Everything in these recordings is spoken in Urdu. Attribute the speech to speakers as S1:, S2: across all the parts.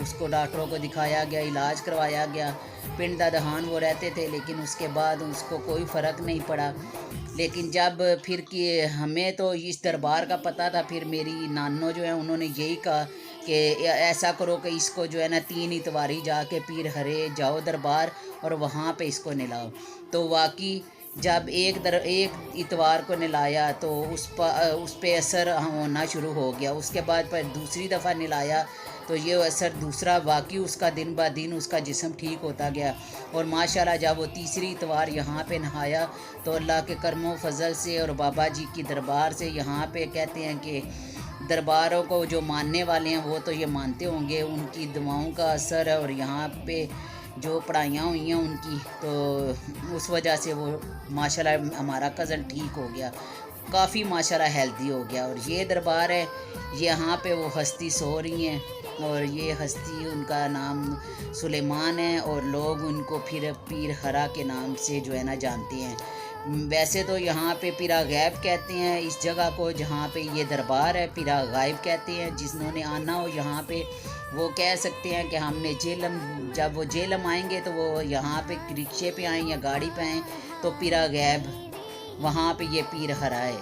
S1: اس کو ڈاکٹروں کو دکھایا گیا, علاج کروایا گیا. پنڈا دہان وہ رہتے تھے, لیکن اس کے بعد اس کو کوئی فرق نہیں پڑا. لیکن جب پھر کہ ہمیں تو اس دربار کا پتہ تھا, پھر میری نانو جو ہے انہوں نے یہی کہا کہ ایسا کرو کہ اس کو جو ہے نا 3 اتواری جا کے پیر ہرے جاؤ دربار اور وہاں پہ اس کو نلاؤ. تو واقعی جب ایک اتوار کو نلایا تو اس پہ اثر ہونا شروع ہو گیا. اس کے بعد پر دوسری دفعہ نلایا تو یہ اثر دوسرا, واقعی اس کا دن بہ دن اس کا جسم ٹھیک ہوتا گیا. اور ماشاءاللہ جب وہ تیسری اتوار یہاں پہ نہایا تو اللہ کے کرم و فضل سے اور بابا جی کی دربار سے, یہاں پہ کہتے ہیں کہ درباروں کو جو ماننے والے ہیں وہ تو یہ مانتے ہوں گے, ان کی دعاؤں کا اثر ہے. اور یہاں پہ جو پڑھائیاں ہوئی ہیں ان کی, تو اس وجہ سے وہ ماشاءاللہ ہمارا کزن ٹھیک ہو گیا, کافی ماشاءاللہ ہیلدی ہو گیا. اور یہ دربار ہے, یہاں پہ وہ ہستی سو رہی ہیں, اور یہ ہستی ان کا نام سلیمان ہے, اور لوگ ان کو پھر پیر ہرا کے نام سے جو ہے نا جانتے ہیں. ویسے تو یہاں پہ پیرا غائب کہتے ہیں اس جگہ کو جہاں پہ یہ دربار ہے, پیرا غائب کہتے ہیں. جنہوں نے آنا ہو یہاں پہ وہ کہہ سکتے ہیں کہ ہم نے جیلم, جب وہ جیلم آئیں گے تو وہ یہاں پہ رکشے پہ آئیں یا گاڑی پہ آئیں تو پیرا غائب وہاں پہ یہ پیر ہرا ہے.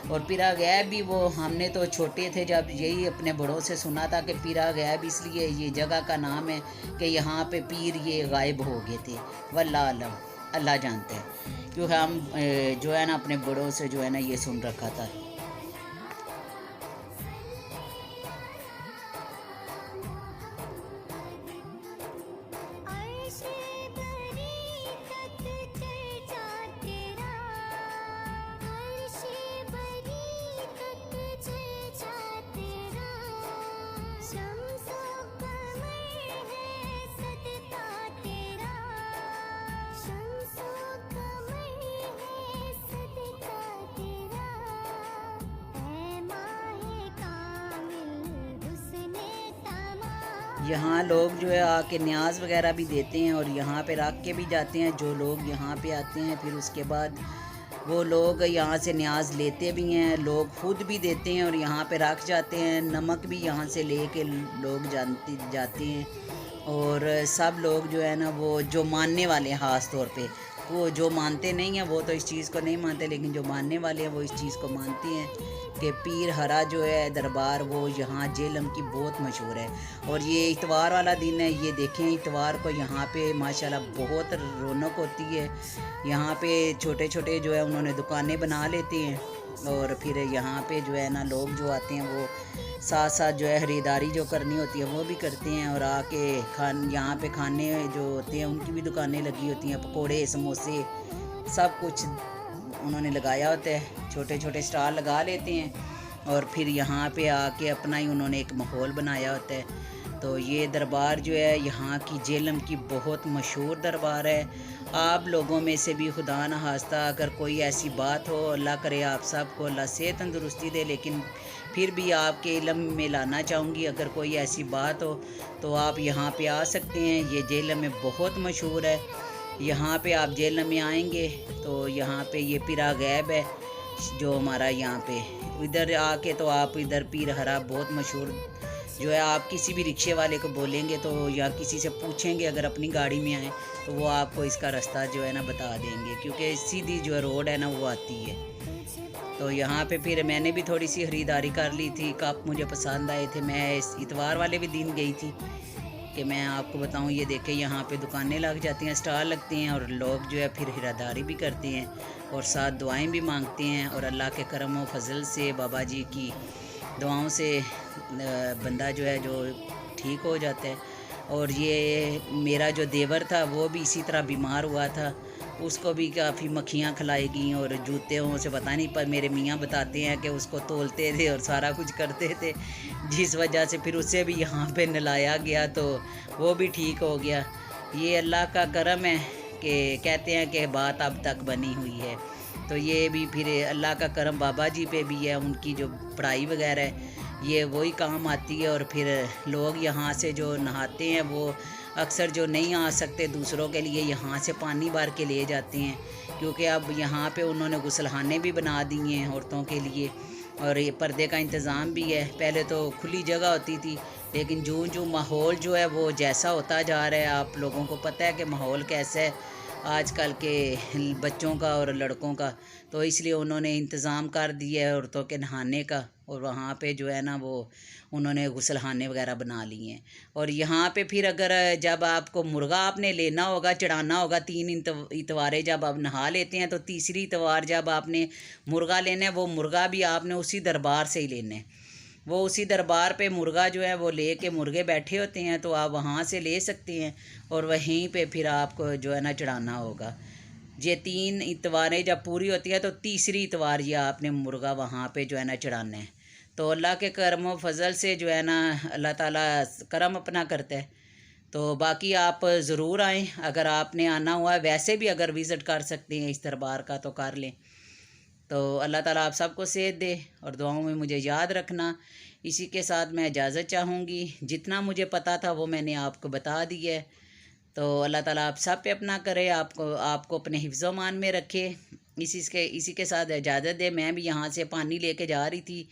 S1: اور پیرا غائب بھی وہ ہم نے تو چھوٹے تھے جب یہی اپنے بڑوں سے سنا تھا کہ پیرا غائب اس لیے یہ جگہ کا نام ہے کہ یہاں پہ پیر یہ غائب ہو گئے تھے. واللہ علم, اللہ جانتے ہیں, کیونکہ ہم جو ہے نا اپنے بڑوں سے جو ہے نا یہ سن رکھا تھا. یہاں لوگ جو ہے آ کے نیاز وغیرہ بھی دیتے ہیں اور یہاں پہ رکھ کے بھی جاتے ہیں. جو لوگ یہاں پہ آتے ہیں پھر اس کے بعد وہ لوگ یہاں سے نیاز لیتے بھی ہیں, لوگ خود بھی دیتے ہیں اور یہاں پہ رکھ جاتے ہیں. نمک بھی یہاں سے لے کے لوگ جاتے ہیں. اور سب لوگ جو ہے نا وہ جو ماننے والے ہیں, خاص طور پہ وہ جو مانتے نہیں ہیں وہ تو اس چیز کو نہیں مانتے, لیکن جو ماننے والے ہیں وہ اس چیز کو مانتے ہیں کہ پیر ہرا جو ہے دربار وہ یہاں جیلم کی بہت مشہور ہے. اور یہ اتوار والا دن ہے, یہ دیکھیں اتوار کو یہاں پہ ماشاءاللہ بہت رونق ہوتی ہے. یہاں پہ چھوٹے چھوٹے جو ہے انہوں نے دکانیں بنا لیتے ہیں, اور پھر یہاں پہ جو ہے نا لوگ جو آتے ہیں وہ ساتھ ساتھ جو ہے خریداری جو کرنی ہوتی ہے وہ بھی کرتے ہیں. اور آ کے یہاں پہ کھانے جو ہوتے ہیں ان کی بھی دکانیں لگی ہوتی ہیں, پکوڑے سموسے سب کچھ انہوں نے لگایا ہوتا ہے, چھوٹے چھوٹے اسٹال لگا لیتے ہیں. اور پھر یہاں پہ آ کے اپنا ہی انہوں نے ایک ماحول بنایا ہوتا ہے. تو یہ دربار جو ہے یہاں کی جیلم کی بہت مشہور دربار ہے. آپ لوگوں میں سے بھی خدا نہ خواستہ اگر کوئی ایسی بات ہو, اللہ کرے آپ سب کو اللہ صحت تندرستی دے, لیکن پھر بھی آپ کے علم میں لانا چاہوں گی اگر کوئی ایسی بات ہو تو آپ یہاں پہ آ سکتے ہیں. یہ جیلم میں بہت مشہور ہے. یہاں پہ آپ جیلم میں آئیں گے تو یہاں پہ یہ پیرا غائب ہے جو ہمارا یہاں پہ, ادھر آ کے تو آپ ادھر پیر ہرا بہت مشہور جو ہے, آپ کسی بھی رکشے والے کو بولیں گے تو یا کسی سے پوچھیں گے اگر اپنی گاڑی میں آئیں تو وہ آپ کو اس کا رستہ جو ہے نا بتا دیں گے, کیونکہ سیدھی جو ہے روڈ ہے نا وہ آتی ہے. تو یہاں پہ پھر میں نے بھی تھوڑی سی خریداری کر لی تھی, کپ مجھے پسند آئے تھے. میں اس اتوار والے بھی دن گئی تھی کہ میں آپ کو بتاؤں, یہ دیکھیں یہاں پہ دکانیں لگ جاتی ہیں, اسٹال لگتے ہیں, اور لوگ جو ہے پھر خریداری بھی کرتے ہیں اور ساتھ دعائیں بھی مانگتے ہیں. اور اللہ کے کرم و فضل سے بابا جی کی دعاؤں سے بندہ جو ہے جو ٹھیک ہو جاتا ہے. اور یہ میرا جو دیور تھا وہ بھی اسی طرح بیمار ہوا تھا, اس کو بھی کافی مکھیاں کھلائی گئیں اور جوتوں سے پتہ نہیں, پر میرے میاں بتاتے ہیں کہ اس کو تولتے تھے اور سارا کچھ کرتے تھے, جس وجہ سے پھر اسے بھی یہاں پہ نلایا گیا تو وہ بھی ٹھیک ہو گیا. یہ اللہ کا کرم ہے کہ کہتے ہیں کہ بات اب تک بنی ہوئی ہے. تو یہ بھی پھر اللہ کا کرم بابا جی پہ بھی ہے, ان کی جو پڑھائی وغیرہ ہے یہ وہی کام آتی ہے. اور پھر لوگ یہاں سے جو نہاتے ہیں وہ اکثر جو نہیں آ سکتے دوسروں کے لیے یہاں سے پانی بھر کے لے جاتے ہیں, کیونکہ اب یہاں پہ انہوں نے غسل خانے بھی بنا دیے ہیں عورتوں کے لیے. اور یہ پردے کا انتظام بھی ہے. پہلے تو کھلی جگہ ہوتی تھی، لیکن جو ماحول جو ہے وہ جیسا ہوتا جا رہا ہے، آپ لوگوں کو پتہ ہے کہ ماحول کیسا ہے آج کل کے بچوں کا اور لڑکوں کا، تو اس لیے انہوں نے انتظام کر دیا ہے عورتوں کے نہانے کا، اور وہاں پہ جو ہے نا وہ انہوں نے غسل خانے وغیرہ بنا لیے ہیں. اور یہاں پہ پھر اگر جب آپ کو مرغا آپ نے لینا ہوگا، چڑھانا ہوگا 3 اتوارے جب آپ نہا لیتے ہیں، تو تیسری اتوار جب آپ نے مرغا لینا ہے، وہ مرغا بھی آپ نے اسی دربار سے ہی لینا ہے. وہ اسی دربار پہ مرغا جو ہے وہ لے کے مرغے بیٹھے ہوتے ہیں، تو آپ وہاں سے لے سکتے ہیں اور وہیں پہ پھر آپ کو جو ہے نا چڑھانا ہوگا. یہ 3 اتواریں جب پوری ہوتی ہے تو تیسری اتوار یہ آپ نے مرغا وہاں پہ جو ہے نا چڑھانا ہے. تو اللہ کے کرم و فضل سے جو ہے نا اللہ تعالیٰ کرم اپنا کرتا ہے. تو باقی آپ ضرور آئیں، اگر آپ نے آنا ہوا ہے، ویسے بھی اگر وزٹ کر سکتے ہیں اس دربار کا تو کر لیں. تو اللہ تعالیٰ آپ سب کو صحت دے اور دعاؤں میں مجھے یاد رکھنا. اسی کے ساتھ میں اجازت چاہوں گی، جتنا مجھے پتہ تھا وہ میں نے آپ کو بتا دی ہے. تو اللہ تعالیٰ آپ سب پہ اپنا کرے، آپ کو اپنے حفظ و امان میں رکھے. اسی کے ساتھ اجازت دے. میں بھی یہاں سے پانی لے کے جا رہی تھی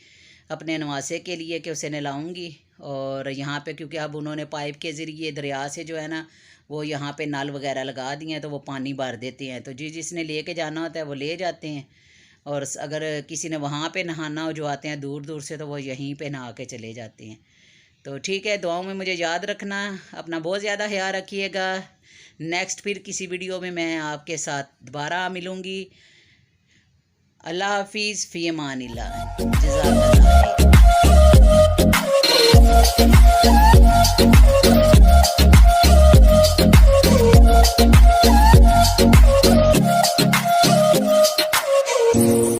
S1: اپنے نواسے کے لیے کہ اسے نہلاؤں گی، اور یہاں پہ کیونکہ اب انہوں نے پائپ کے ذریعے دریا سے جو ہے نا وہ یہاں پہ نل وغیرہ لگا دیے ہیں، تو وہ پانی بھر دیتے ہیں. تو جس نے لے کے جانا ہوتا ہے وہ لے جاتے ہیں، اور اگر کسی نے وہاں پہ نہانا ہو جو آتے ہیں دور دور سے، تو وہ یہیں پہ نہا کے چلے جاتے ہیں. تو ٹھیک ہے، دعاؤں میں مجھے یاد رکھنا، اپنا بہت زیادہ خیال رکھیے گا. نیکسٹ پھر کسی ویڈیو میں آپ کے ساتھ دوبارہ ملوں گی. اللہ حافظ، فی امان اللہ، جزاک اللہ خیر.